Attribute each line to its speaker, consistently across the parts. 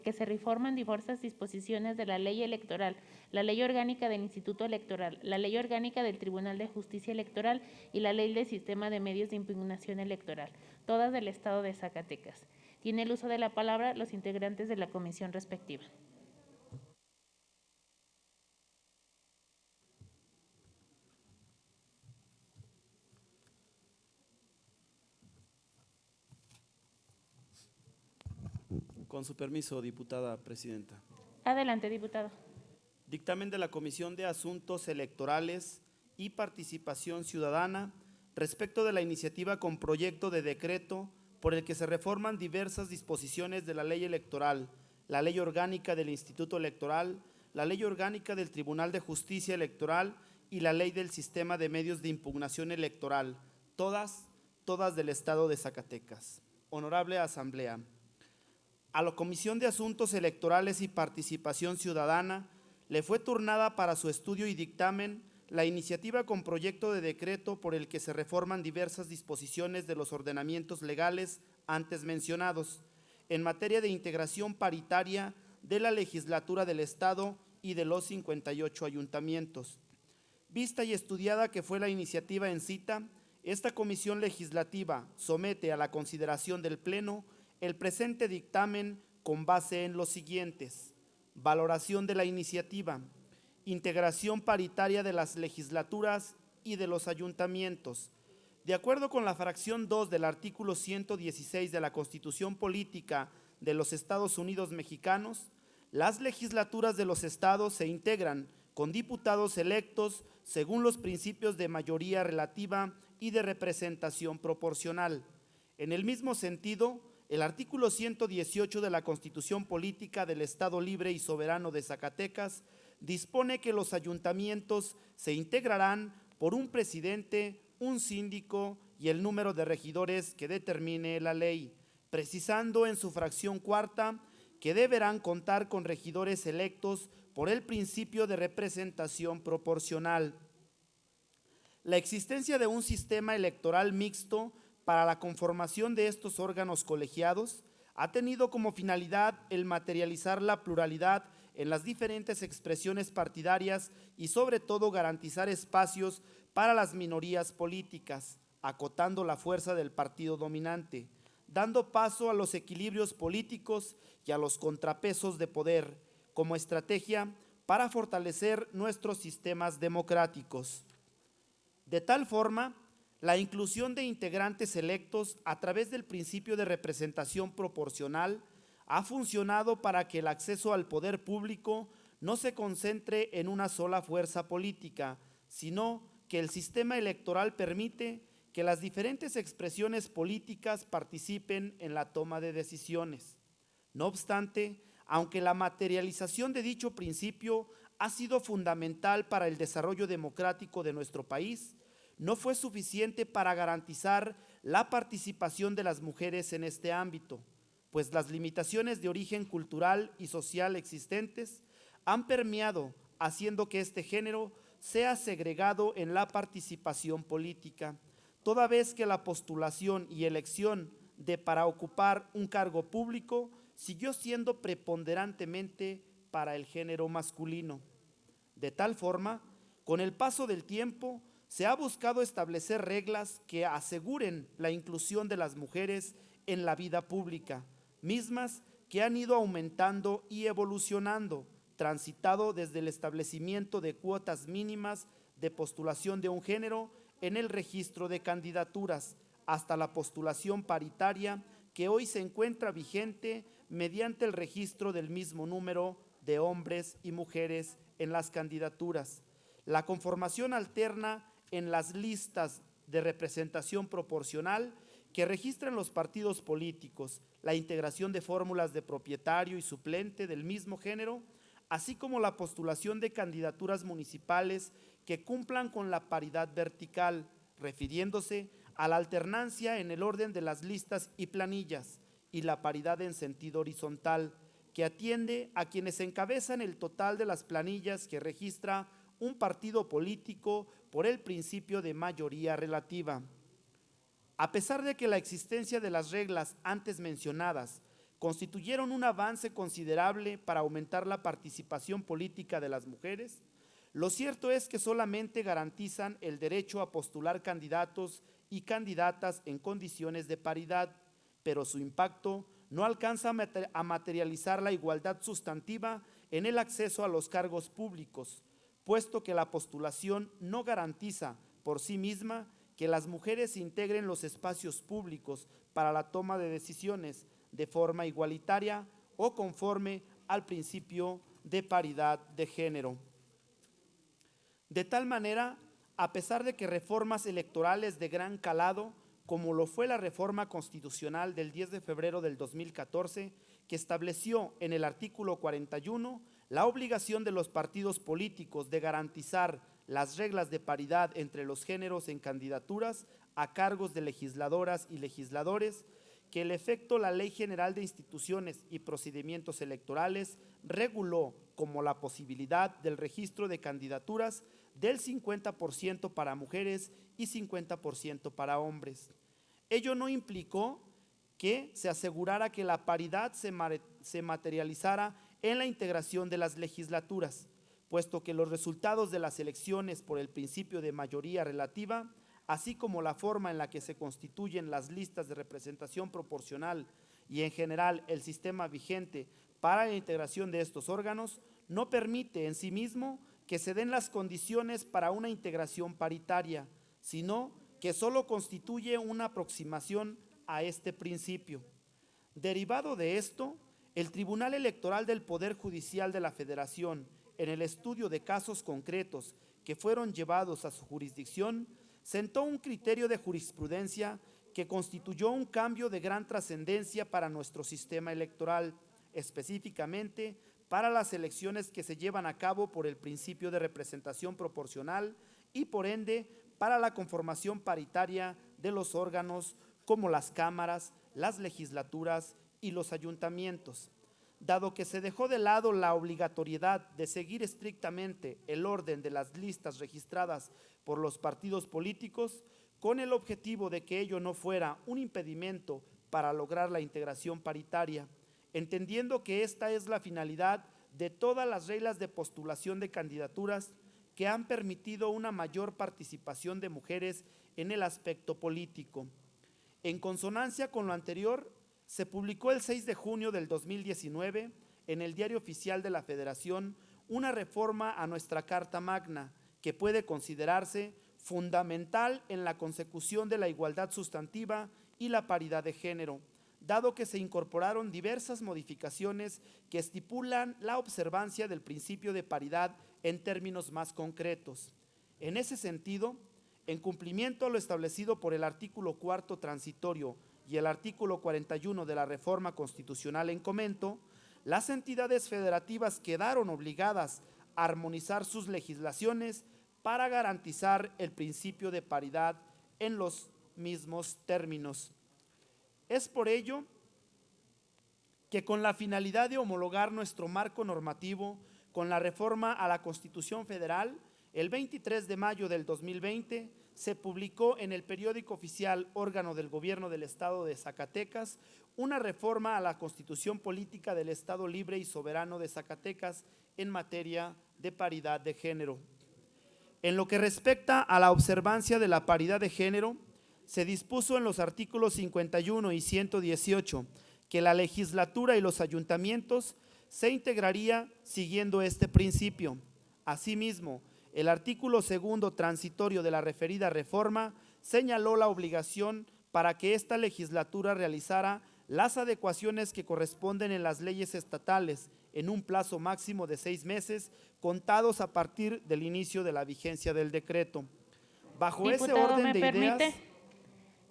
Speaker 1: que se reforman diversas disposiciones de la Ley Electoral, la Ley Orgánica del Instituto Electoral, la Ley Orgánica del Tribunal de Justicia Electoral y la Ley del Sistema de Medios de Impugnación Electoral, todas del Estado de Zacatecas. Tiene el uso de la palabra los integrantes de la comisión respectiva.
Speaker 2: Con su permiso, diputada presidenta.
Speaker 1: Adelante, diputado.
Speaker 2: Dictamen de la Comisión de Asuntos Electorales y Participación Ciudadana respecto de la iniciativa con proyecto de decreto por el que se reforman diversas disposiciones de la Ley Electoral, la Ley Orgánica del Instituto Electoral, la Ley Orgánica del Tribunal de Justicia Electoral y la Ley del Sistema de Medios de Impugnación Electoral, todas del Estado de Zacatecas. Honorable Asamblea, a la Comisión de Asuntos Electorales y Participación Ciudadana le fue turnada para su estudio y dictamen la iniciativa con proyecto de decreto por el que se reforman diversas disposiciones de los ordenamientos legales antes mencionados en materia de integración paritaria de la legislatura del Estado y de los 58 ayuntamientos. Vista y estudiada que fue la iniciativa en cita, esta comisión legislativa somete a la consideración del Pleno el presente dictamen con base en los siguientes: valoración de la iniciativa, integración paritaria de las legislaturas y de los ayuntamientos. De acuerdo con la fracción 2 del artículo 116 de la Constitución Política de los Estados Unidos Mexicanos, las legislaturas de los estados se integran con diputados electos según los principios de mayoría relativa y de representación proporcional. En el mismo sentido, el artículo 118 de la Constitución Política del Estado Libre y Soberano de Zacatecas dispone que los ayuntamientos se integrarán por un presidente, un síndico y el número de regidores que determine la ley, precisando en su fracción cuarta que deberán contar con regidores electos por el principio de representación proporcional. La existencia de un sistema electoral mixto para la conformación de estos órganos colegiados ha tenido como finalidad el materializar la pluralidad en las diferentes expresiones partidarias y sobre todo garantizar espacios para las minorías políticas, acotando la fuerza del partido dominante, dando paso a los equilibrios políticos y a los contrapesos de poder como estrategia para fortalecer nuestros sistemas democráticos. De tal forma, la inclusión de integrantes electos a través del principio de representación proporcional ha funcionado para que el acceso al poder público no se concentre en una sola fuerza política, sino que el sistema electoral permite que las diferentes expresiones políticas participen en la toma de decisiones. No obstante, aunque la materialización de dicho principio ha sido fundamental para el desarrollo democrático de nuestro país, no fue suficiente para garantizar la participación de las mujeres en este ámbito, pues las limitaciones de origen cultural y social existentes han permeado, haciendo que este género sea segregado en la participación política, toda vez que la postulación y elección para ocupar un cargo público siguió siendo preponderantemente para el género masculino. De tal forma, con el paso del tiempo, se ha buscado establecer reglas que aseguren la inclusión de las mujeres en la vida pública, mismas que han ido aumentando y evolucionando, transitado desde el establecimiento de cuotas mínimas de postulación de un género en el registro de candidaturas, hasta la postulación paritaria que hoy se encuentra vigente mediante el registro del mismo número de hombres y mujeres en las candidaturas, la conformación alterna en las listas de representación proporcional que registran los partidos políticos, la integración de fórmulas de propietario y suplente del mismo género, así como la postulación de candidaturas municipales que cumplan con la paridad vertical, refiriéndose a la alternancia en el orden de las listas y planillas, y la paridad en sentido horizontal, que atiende a quienes encabezan el total de las planillas que registra un partido político por el principio de mayoría relativa. A pesar de que la existencia de las reglas antes mencionadas constituyeron un avance considerable para aumentar la participación política de las mujeres, lo cierto es que solamente garantizan el derecho a postular candidatos y candidatas en condiciones de paridad, pero su impacto no alcanza a materializar la igualdad sustantiva en el acceso a los cargos públicos, puesto que la postulación no garantiza por sí misma que las mujeres integren los espacios públicos para la toma de decisiones de forma igualitaria o conforme al principio de paridad de género. De tal manera, a pesar de que reformas electorales de gran calado, como lo fue la reforma constitucional del 10 de febrero del 2014, que estableció en el artículo 41 la obligación de los partidos políticos de garantizar las reglas de paridad entre los géneros en candidaturas a cargos de legisladoras y legisladores, que en efecto la Ley General de Instituciones y Procedimientos Electorales reguló como la posibilidad del registro de candidaturas del 50% para mujeres y 50% para hombres. Ello no implicó que se asegurara que la paridad se materializara en la integración de las legislaturas, puesto que los resultados de las elecciones por el principio de mayoría relativa, así como la forma en la que se constituyen las listas de representación proporcional y en general el sistema vigente para la integración de estos órganos, no permite en sí mismo que se den las condiciones para una integración paritaria, sino que solo constituye una aproximación a este principio. Derivado de esto, el Tribunal Electoral del Poder Judicial de la Federación, en el estudio de casos concretos que fueron llevados a su jurisdicción, sentó un criterio de jurisprudencia que constituyó un cambio de gran trascendencia para nuestro sistema electoral, específicamente para las elecciones que se llevan a cabo por el principio de representación proporcional y por ende para la conformación paritaria de los órganos como las cámaras, las legislaturas y los ayuntamientos. Dado que se dejó de lado la obligatoriedad de seguir estrictamente el orden de las listas registradas por los partidos políticos, con el objetivo de que ello no fuera un impedimento para lograr la integración paritaria, entendiendo que esta es la finalidad de todas las reglas de postulación de candidaturas que han permitido una mayor participación de mujeres en el aspecto político. En consonancia con lo anterior, se publicó el 6 de junio del 2019 en el Diario Oficial de la Federación una reforma a nuestra Carta Magna que puede considerarse fundamental en la consecución de la igualdad sustantiva y la paridad de género, dado que se incorporaron diversas modificaciones que estipulan la observancia del principio de paridad en términos más concretos. En ese sentido, en cumplimiento a lo establecido por el artículo 4º transitorio y el artículo 41 de la reforma constitucional en comento, las entidades federativas quedaron obligadas a armonizar sus legislaciones para garantizar el principio de paridad en los mismos términos. Es por ello que con la finalidad de homologar nuestro marco normativo con la reforma a la Constitución Federal, el 23 de mayo del 2020 se publicó en el periódico oficial órgano del Gobierno del Estado de Zacatecas una reforma a la Constitución Política del Estado Libre y Soberano de Zacatecas en materia de paridad de género. En lo que respecta a la observancia de la paridad de género, se dispuso en los artículos 51 y 118 que la legislatura y los ayuntamientos se integraría siguiendo este principio. Asimismo, el artículo 2º transitorio de la referida reforma señaló la obligación para que esta legislatura realizara las adecuaciones que corresponden en las leyes estatales en un plazo máximo de 6 meses, contados a partir del inicio de la vigencia del decreto. Bajo ese orden de ideas…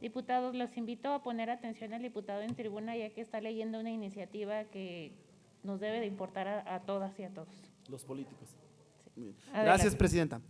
Speaker 1: Diputados, los invito a poner atención al diputado en tribuna, ya que está leyendo una iniciativa que nos debe de importar a todas y a todos.
Speaker 2: Los políticos.
Speaker 1: Sí.
Speaker 2: Gracias, presidenta.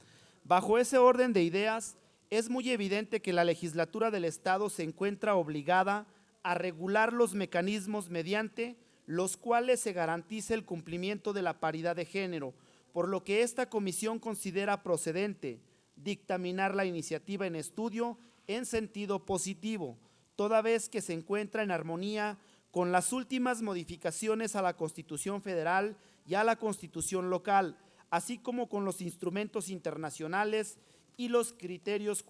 Speaker 2: Bajo ese orden de ideas, es muy evidente que la legislatura del Estado se encuentra obligada a regular los mecanismos mediante los cuales se garantice el cumplimiento de la paridad de género, por lo que esta comisión considera procedente dictaminar la iniciativa en estudio en sentido positivo, toda vez que se encuentra en armonía con las últimas modificaciones a la Constitución Federal y a la Constitución local, así como con los instrumentos internacionales y los criterios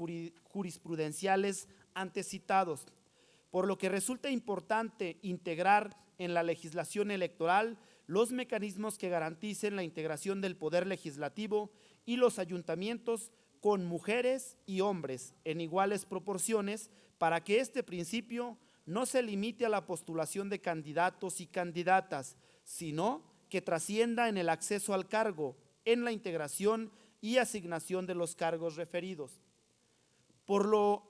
Speaker 2: jurisprudenciales antecitados, por lo que resulta importante integrar en la legislación electoral los mecanismos que garanticen la integración del poder legislativo y los ayuntamientos con mujeres y hombres en iguales proporciones, para que este principio no se limite a la postulación de candidatos y candidatas, sino que trascienda en el acceso al cargo, en la integración y asignación de los cargos referidos. Por lo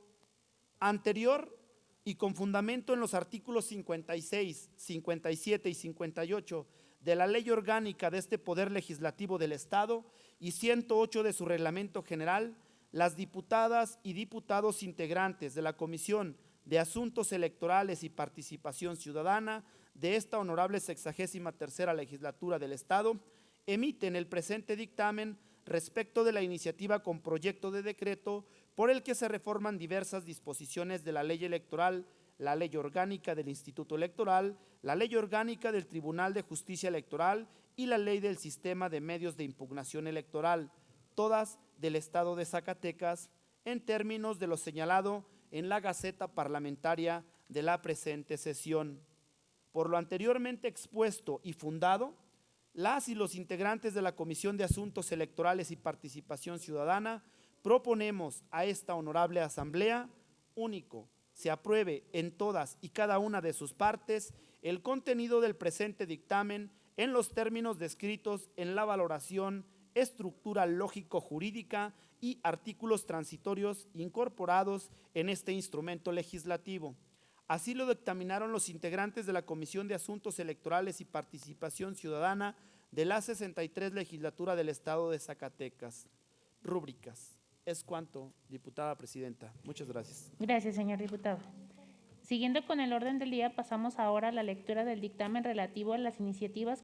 Speaker 2: anterior y con fundamento en los artículos 56, 57 y 58 de la Ley Orgánica de este Poder Legislativo del Estado y 108 de su Reglamento General, las diputadas y diputados integrantes de la Comisión de Asuntos Electorales y Participación Ciudadana de esta honorable 63ª Legislatura del Estado emiten el presente dictamen respecto de la iniciativa con proyecto de decreto por el que se reforman diversas disposiciones de la Ley Electoral, la Ley Orgánica del Instituto Electoral, la Ley Orgánica del Tribunal de Justicia Electoral y la Ley del Sistema de Medios de Impugnación Electoral, todas del Estado de Zacatecas, en términos de lo señalado en la Gaceta Parlamentaria de la presente sesión. Por lo anteriormente expuesto y fundado, las y los integrantes de la Comisión de Asuntos Electorales y Participación Ciudadana proponemos a esta honorable Asamblea, único, se apruebe en todas y cada una de sus partes el contenido del presente dictamen en los términos descritos en la valoración, estructura lógico-jurídica y artículos transitorios incorporados en este instrumento legislativo. Así lo dictaminaron los integrantes de la Comisión de Asuntos Electorales y Participación Ciudadana de la 63 Legislatura del Estado de Zacatecas. Rúbricas. Es cuanto, diputada presidenta. Muchas gracias.
Speaker 1: Gracias, señor diputado. Siguiendo con el orden del día, pasamos ahora a la lectura del dictamen relativo a las iniciativas